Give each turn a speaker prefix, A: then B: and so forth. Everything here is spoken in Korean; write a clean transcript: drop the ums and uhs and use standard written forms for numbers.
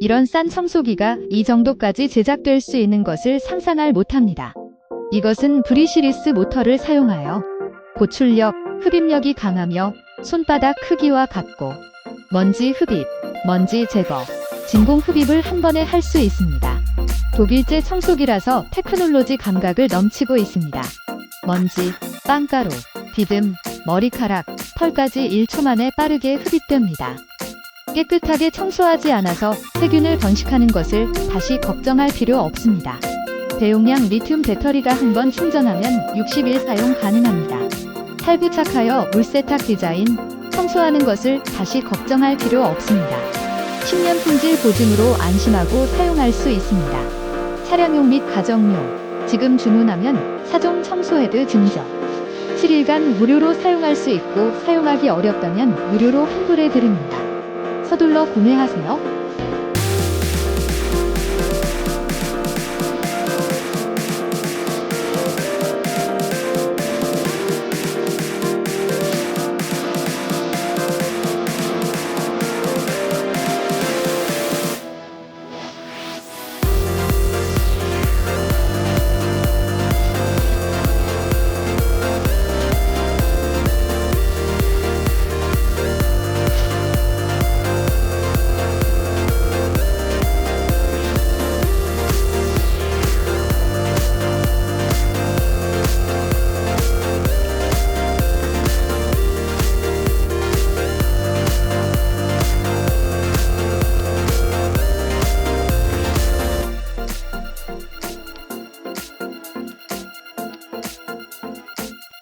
A: 이런 싼 청소기가 이 정도까지 제작될 수 있는 것을 상상할 못합니다. 이것은 브리시리스 모터를 사용하여 고출력, 흡입력이 강하며 손바닥 크기와 같고 먼지 흡입, 먼지 제거, 진공 흡입을 한 번에 할 수 있습니다. 독일제 청소기라서 테크놀로지 감각을 넘치고 있습니다. 먼지, 빵가루, 비듬, 머리카락, 털까지 1초 만에 빠르게 흡입됩니다. 깨끗하게 청소하지 않아서 세균을 번식하는 것을 다시 걱정할 필요 없습니다. 대용량 리튬 배터리가 한 번 충전하면 60일 사용 가능합니다. 탈부착하여 물세탁 디자인, 청소하는 것을 다시 걱정할 필요 없습니다. 10년 품질 보증으로 안심하고 사용할 수 있습니다. 차량용 및 가정용, 지금 주문하면 4종 청소에도 증정. 7일간 무료로 사용할 수 있고 사용하기 어렵다면 무료로 환불해 드립니다. 서둘러 구매하세요.